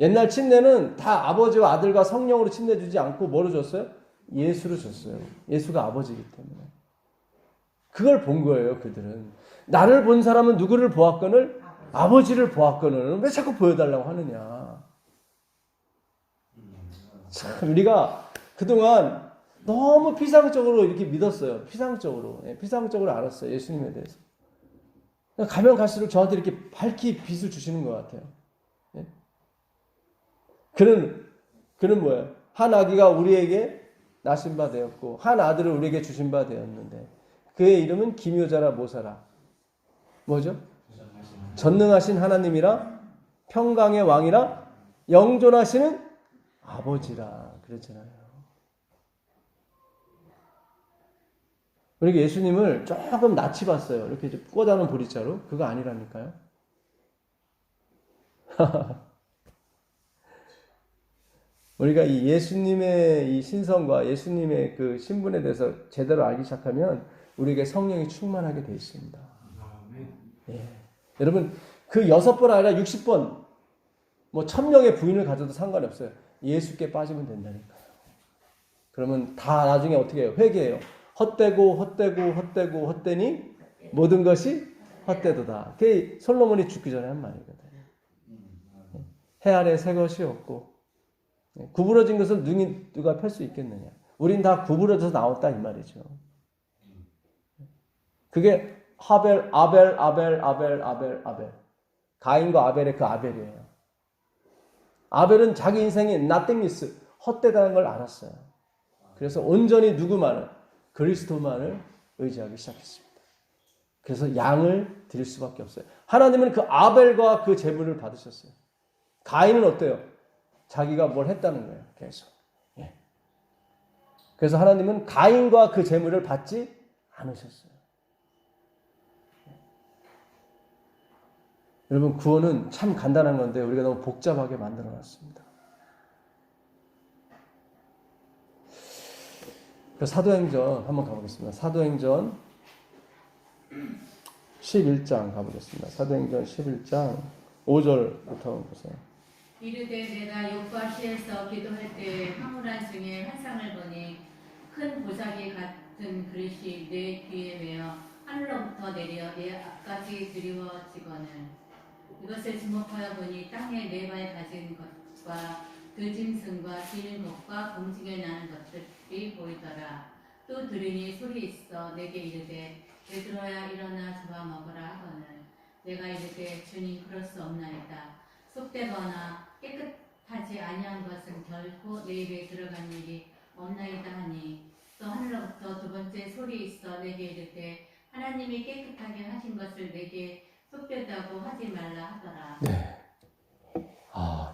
A: 옛날 침례는 다 아버지와 아들과 성령으로 침례 주지 않고 뭐로 줬어요? 예수로 줬어요. 예수가 아버지이기 때문에. 그걸 본 거예요, 그들은. 나를 본 사람은 누구를 보았거늘? 아버지를 보았거늘. 왜 자꾸 보여달라고 하느냐. 참, 우리가 그동안 너무 피상적으로 이렇게 믿었어요. 피상적으로. 예, 피상적으로 알았어요. 예수님에 대해서. 가면 갈수록 저한테 이렇게 밝히 빛을 주시는 것 같아요. 예? 그는 뭐예요? 한 아기가 우리에게 나신 바 되었고, 한 아들을 우리에게 주신 바 되었는데, 그의 이름은 기묘자라 모사라. 뭐죠? 전능하신 하나님이라, 평강의 왕이라, 영존하시는 아버지라. 그랬잖아요. 우리가 예수님을 조금 낯이 봤어요. 이렇게 꽂아놓은 보리자루. 그거 아니라니까요. 우리가 이 예수님의 이 신성과 예수님의 그 신분에 대해서 제대로 알기 시작하면 우리에게 성령이 충만하게 되어 있습니다. 예. 여러분, 그 6번 아니라 60번, 뭐 1000명의 부인을 가져도 상관이 없어요. 예수께 빠지면 된다니까요. 그러면 다 나중에 어떻게 해요? 회개해요. 헛되니 모든 것이 헛되도다. 그게 솔로몬이 죽기 전에 한 말이거든요. 해 아래 새 것이 없고 구부러진 것을 누가 펼 수 있겠느냐. 우린 다 구부러져서 나왔다 이 말이죠. 그게 아벨. 가인과 아벨의 그 아벨이에요. 아벨은 자기 인생이 nothingness, 헛되다는 걸 알았어요. 그래서 온전히 누구만을? 그리스도만을 의지하기 시작했습니다. 그래서 양을 드릴 수밖에 없어요. 하나님은 그 아벨과 그 제물을 받으셨어요. 가인은 어때요? 자기가 뭘 했다는 거예요. 계속. 예. 그래서 하나님은 가인과 그 제물을 받지 않으셨어요. 여러분, 구원은 참 간단한 건데 우리가 너무 복잡하게 만들어놨습니다. 사도행전 한번 가보겠습니다. 사도행전 11장 가보겠습니다. 사도행전 11장 5절부터 보세요.
C: 이르되 내가 요파 시에서 기도할 때 황홀한 중에 환상을 보니 큰 보자기 같은 그릇이 내 귀에 매어 하늘로부터 내려 내 앞까지 드리워지거늘 이것을 주목하여 보니 땅에 네 발 가진 것과 그 짐승과 길목과 공중에 나는 것들이 보이더라. 또 들으니 소리 있어 내게 이르되 베드로야 일어나 잡아 먹으라 하거늘 내가 이르되 주님 그럴 수 없나이다. 속되거나 깨끗하지 아니한 것은 결코 내 입에 들어간 일이 없나이다 하니 또 하늘로부터 두 번째 소리 있어 내게 이르되 하나님이 깨끗하게 하신 것을 내게 속되다고 하지 말라 하더라.
A: 네.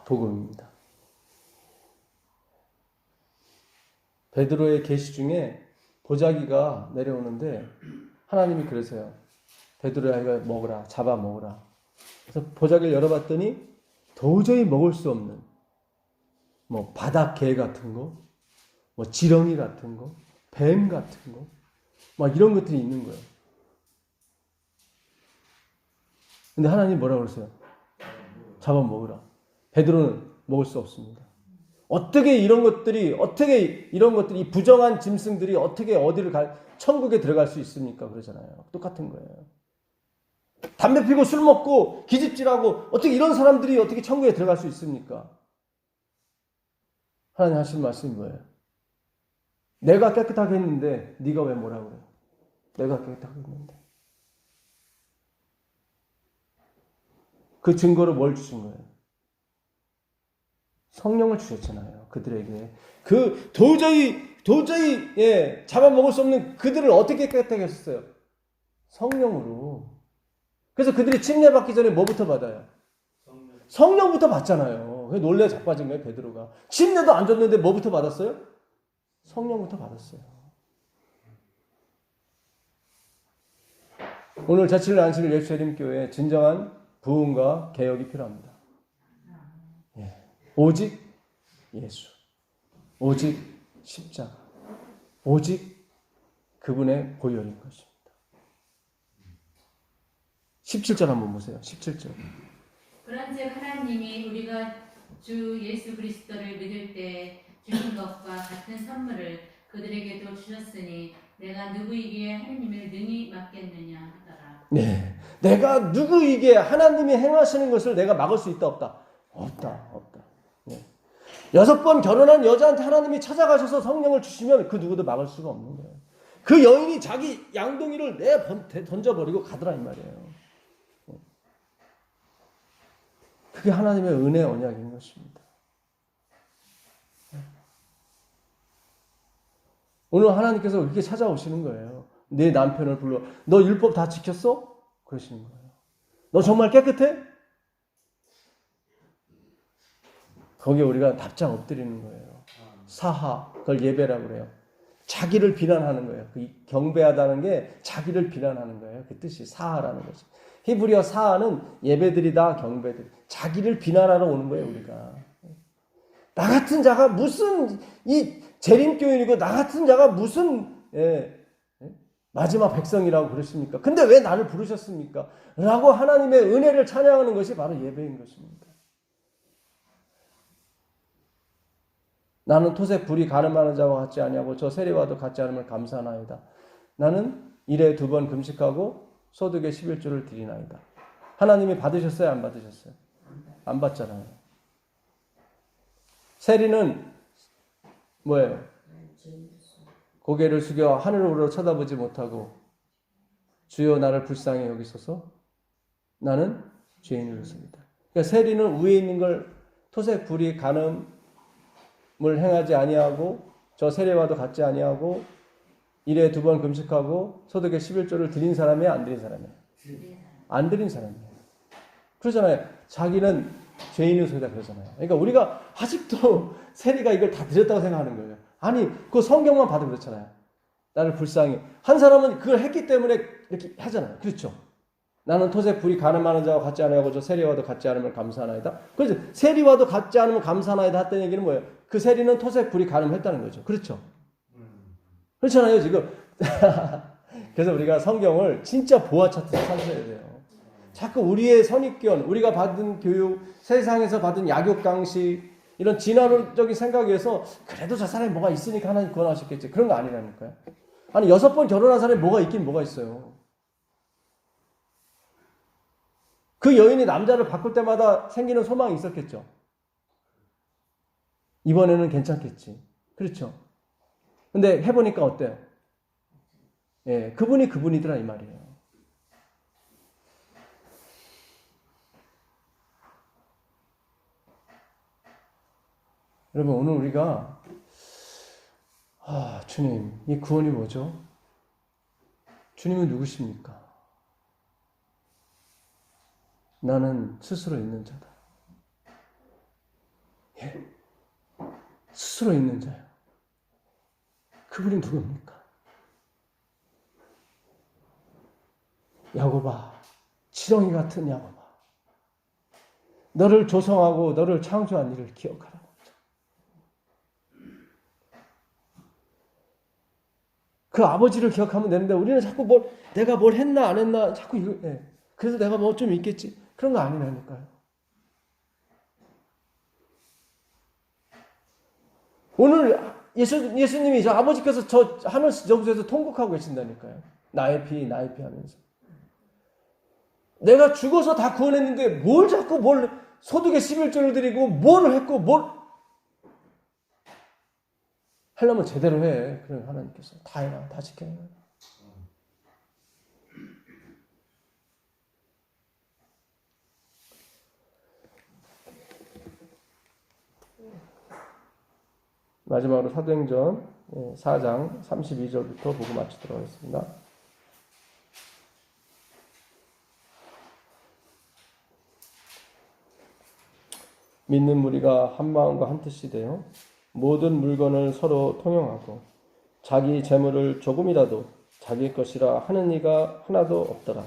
A: 복음입니다. 베드로의 계시 중에 보자기가 내려오는데 하나님이 그러세요. 베드로야 이거 먹으라. 잡아 먹으라. 그래서 보자기를 열어봤더니 도저히 먹을 수 없는 뭐 바닥개 같은 거, 뭐 지렁이 같은 거, 뱀 같은 거, 막 이런 것들이 있는 거예요. 근데 하나님 뭐라고 그러세요? 잡아 먹으라. 베드로는 먹을 수 없습니다. 어떻게 이런 것들이 이 부정한 짐승들이 어떻게 어디를 천국에 들어갈 수 있습니까? 그러잖아요. 똑같은 거예요. 담배 피고 술 먹고 기집질하고 어떻게 이런 사람들이 어떻게 천국에 들어갈 수 있습니까? 하나님 하시는 말씀이 뭐예요? 내가 깨끗하게 했는데 네가 왜 뭐라고 그래? 내가 깨끗하게 했는데. 그 증거로 뭘 주신 거예요? 성령을 주셨잖아요. 그들에게. 그 도저히 잡아먹을 수 없는 그들을 어떻게 깨끗하게 했어요? 성령으로. 그래서 그들이 침례받기 전에 뭐부터 받아요? 성령부터 받잖아요. 놀래 자빠진 거예요, 베드로가. 침례도 안 줬는데 뭐부터 받았어요? 성령부터 받았어요. 오늘 자취를 안실 예수님교회에 진정한 부흥과 개혁이 필요합니다. 오직 예수, 오직 십자가, 오직 그분의 보혈인 것입니다. 17절 한번 보세요. 17절.
C: 그런즉 하나님이 우리가 주 예수 그리스도를 믿을 때 주신 것과 같은 선물을 그들에게도 주셨으니 내가 누구에게 하느님을 능히 맡겠느냐 하더라.
A: 네, 내가 누구에게 하나님이 행하시는 것을 내가 막을 수 있다 없다? 없다. 네. 6번 결혼한 여자한테 하나님이 찾아가셔서 성령을 주시면 그 누구도 막을 수가 없는 거예요. 그 여인이 자기 양동이를 던져버리고 가더라 이 말이에요. 그게 하나님의 은혜 언약인 것입니다. 오늘 하나님께서 이렇게 찾아오시는 거예요. 내 남편을 불러. 너 율법 다 지켰어? 그러시는 거예요. 너 정말 깨끗해? 거기에 우리가 답장 엎드리는 거예요. 사하, 그걸 예배라고 그래요. 자기를 비난하는 거예요. 그 경배하다는 게 자기를 비난하는 거예요. 그 뜻이 사하라는 것이. 히브리어 사하는 예배드리다, 경배드리다. 자기를 비난하러 오는 거예요, 우리가. 나 같은 자가 무슨 이 재림교인이고 나 같은 자가 무슨 마지막 백성이라고 그러십니까? 근데 왜 나를 부르셨습니까? 라고 하나님의 은혜를 찬양하는 것이 바로 예배인 것입니다. 나는 토색 불이 가늠하는 자와 같지 아니하고 저 세리와도 같지 않음을 감사하나이다. 나는 일에 2번 금식하고 소득의 11조를 드리나이다. 하나님이 받으셨어요? 안 받으셨어요? 안 받잖아요. 세리는 뭐예요? 고개를 숙여 하늘으로 쳐다보지 못하고 주여 나를 불쌍히 여기소서 나는 죄인이었습니다. 그러니까 세리는 위에 있는 걸 토색 불이 가늠 을 행하지 아니하고 저 세례와도 같지 아니하고 일에 2번 금식하고 소득의 11조를 드린 사람이야 안 드린 사람이야? 안 드린 사람이에요. 그러잖아요. 자기는 죄인의 소리다 그러잖아요. 그러니까 우리가 아직도 세리가 이걸 다 드렸다고 생각하는 거예요. 아니 그 성경만 봐도 그렇잖아요. 나를 불쌍히 한 사람은 그걸 했기 때문에 이렇게 하잖아요. 그렇죠? 나는 토색 불이 가늠하는 자와 같지 아니하고 저 세리와도 같지 않으면 감사하나이다. 그래서 세리와도 같지 않으면 감사하나이다 했던 얘기는 뭐예요? 그 세리는 토색 불이 가늠했다는 거죠. 그렇죠? 그렇잖아요, 지금. 그래서 우리가 성경을 진짜 보아차트로 사셔야 돼요. 자꾸 우리의 선입견, 우리가 받은 교육, 세상에서 받은 약육 강식, 이런 진화론적인 생각에 의해서 그래도 저 사람이 뭐가 있으니까 하나님 구원하셨겠지. 그런 거 아니라니까요. 아니 6번 결혼한 사람이 뭐가 있긴 뭐가 있어요. 그 여인이 남자를 바꿀 때마다 생기는 소망이 있었겠죠. 이번에는 괜찮겠지. 그렇죠. 근데 해보니까 어때요? 예, 그분이 그분이더라 이 말이에요. 여러분 오늘 우리가 주님 이 구원이 뭐죠? 주님은 누구십니까? 나는 스스로 있는 자다. 예, 스스로 있는 자요. 그분이 누굽니까? 야곱아, 지렁이 같은 야곱아, 너를 조성하고 너를 창조한 이를 기억하라. 그 아버지를 기억하면 되는데 우리는 자꾸 내가 뭘 했나 안 했나 자꾸 이거 그래서 내가 뭐 좀 있겠지 그런 거 아니라니까요. 오늘 예수님이 저 아버지께서 저 하늘 저곳에서 통곡하고 계신다니까요. 나의 피 하면서 내가 죽어서 다 구원했는데 뭘 자꾸 소득의 11조를 드리고 뭘 했고 뭘 하려면 제대로 해. 그래 하나님께서 다 해라. 다 지켜라. 마지막으로 사도행전 4장 32절부터 보고 마치도록 하겠습니다. 믿는 무리가 한 마음과 한 뜻이 되어 모든 물건을 서로 통용하고 자기 재물을 조금이라도 자기 것이라 하는 이가 하나도 없더라.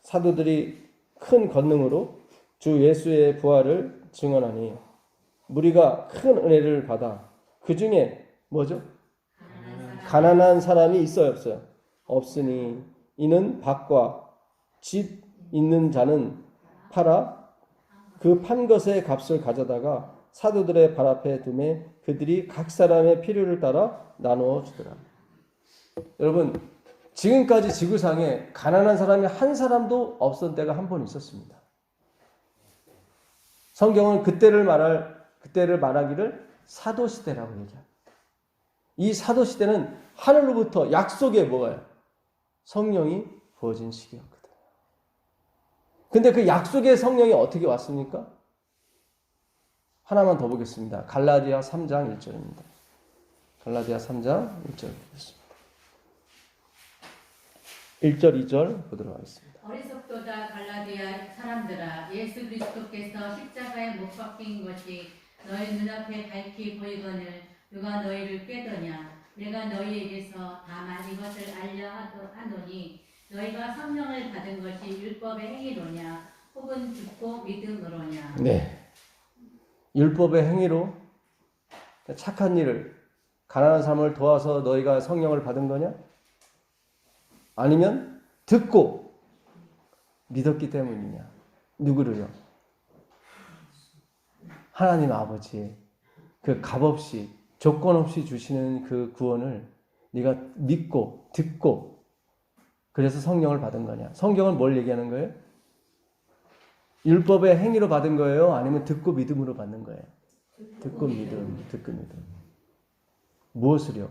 A: 사도들이 큰 권능으로 주 예수의 부활을 증언하니 무리가 큰 은혜를 받아 그 중에 뭐죠? 가난한 사람이 있어요, 없어요? 없으니 이는 밭과 집 있는 자는 팔아 그 판 것의 값을 가져다가 사도들의 발 앞에 두매 그들이 각 사람의 필요를 따라 나누어 주더라. 여러분, 지금까지 지구상에 가난한 사람이 한 사람도 없었던 때가 한 번 있었습니다. 성경은 그때를 말하기를 사도 시대라고 얘기합니다. 이 사도 시대는 하늘로부터 약속의 뭐가요? 성령이 부어진 시기였거든요. 근데 그 약속의 성령이 어떻게 왔습니까? 하나만 더 보겠습니다. 갈라디아 3장 1절입니다. 갈라디아 3장 1절 보겠습니다. 1절, 2절 보도록 하겠습니다.
C: 어리석도다 갈라디아 사람들아, 예수 그리스도께서 십자가에 못 박힌 것이 너희 눈앞에 밝히 보이거늘 누가 너희를 꾀더냐? 내가 너희에게서 다만 이것을 알려 하노니 너희가 성령을 받은 것이 율법의 행위로냐 혹은 듣고 믿음으로냐.
A: 네, 율법의 행위로 착한 일을, 가난한 사람을 도와서 너희가 성령을 받은 거냐? 아니면 듣고 믿었기 때문이냐? 누구를요? 하나님 아버지의 그 값없이 조건 없이 주시는 그 구원을 네가 믿고 듣고 그래서 성령을 받은 거냐? 성경은 뭘 얘기하는 거예요? 율법의 행위로 받은 거예요? 아니면 듣고 믿음으로 받는 거예요? 듣고 믿음, 듣고 믿음. 무엇을요?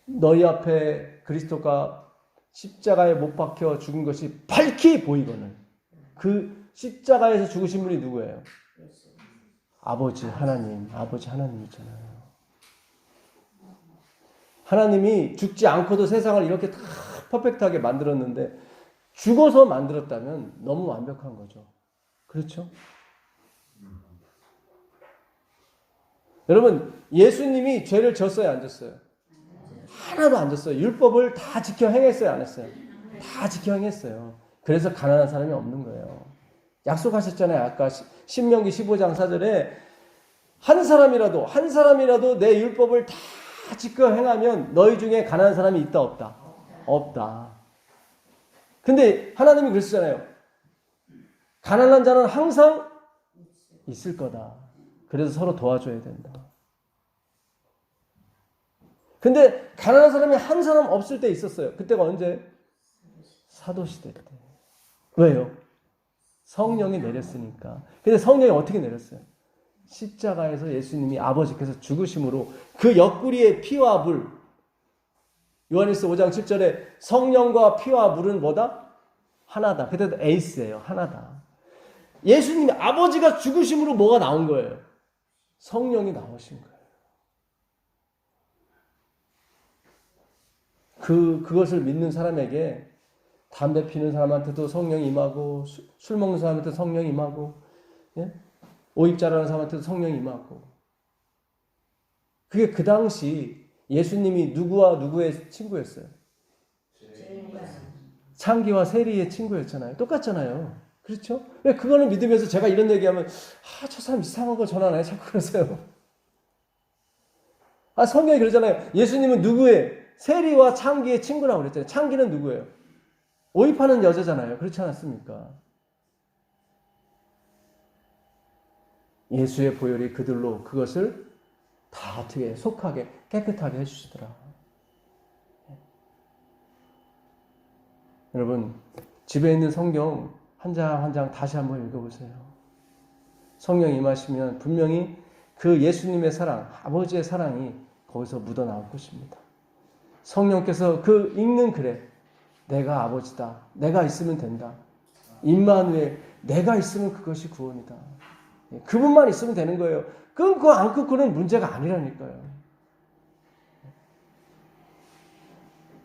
A: 너희 앞에 그리스도가 십자가에 못 박혀 죽은 것이 밝히 보이거늘 그 십자가에서 죽으신 분이 누구예요? 아버지 하나님이잖아요. 하나님이 죽지 않고도 세상을 이렇게 다 퍼펙트하게 만들었는데 죽어서 만들었다면 너무 완벽한 거죠. 그렇죠? 여러분, 예수님이 죄를 졌어요, 안 졌어요? 하나도 안 졌어요. 율법을 다 지켜 행했어요, 안 했어요? 다 지켜 행했어요. 그래서 가난한 사람이 없는 거예요. 약속하셨잖아요. 아까 신명기 15장 4절에 한 사람이라도 내 율법을 다 지켜 행하면 너희 중에 가난한 사람이 있다 없다? 없다. 근데 하나님이 그러시잖아요. 가난한 자는 항상 있을 거다. 그래서 서로 도와줘야 된다. 근데 가난한 사람이 한 사람 없을 때 있었어요. 그때가 언제? 사도시대 때. 왜요? 성령이 내렸으니까. 근데 성령이 어떻게 내렸어요? 십자가에서 예수님이 아버지께서 죽으심으로 그 옆구리의 피와 물, 요한일서 5장 7절에 성령과 피와 물은 뭐다? 하나다. 그때도 에이스예요. 하나다. 예수님이 아버지가 죽으심으로 뭐가 나온 거예요? 성령이 나오신 거예요. 그것을 믿는 사람에게 담배 피는 사람한테도 성령이 임하고 술 먹는 사람한테도 성령이 임하고 오입 잘하는 사람한테도 성령이 임하고 그게 그 당시 예수님이 누구와 누구의 친구였어요? 창기와 세리의 친구였잖아요. 똑같잖아요. 그렇죠? 왜 그거는 믿으면서 제가 이런 얘기하면 저 사람 이상한 거 전하네 자꾸 그러세요. 성경이 그러잖아요. 예수님은 누구의? 세리와 창기의 친구라고 그랬잖아요. 창기는 누구예요? 오입하는 여자잖아요. 그렇지 않았습니까? 예수의 보혈이 그들로 그것을 다 어떻게 속하게 깨끗하게 해주시더라. 여러분, 집에 있는 성경 한 장 한 장 다시 한번 읽어보세요. 성령 임하시면 분명히 그 예수님의 사랑, 아버지의 사랑이 거기서 묻어나올 것입니다. 성령께서 그 읽는 글에 내가 아버지다. 내가 있으면 된다. 임마누엘, 내가 있으면 그것이 구원이다. 그분만 있으면 되는 거예요. 그럼 그거 안 끊고는 문제가 아니라니까요.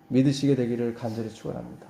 A: 믿으시게 되기를 간절히 축원합니다.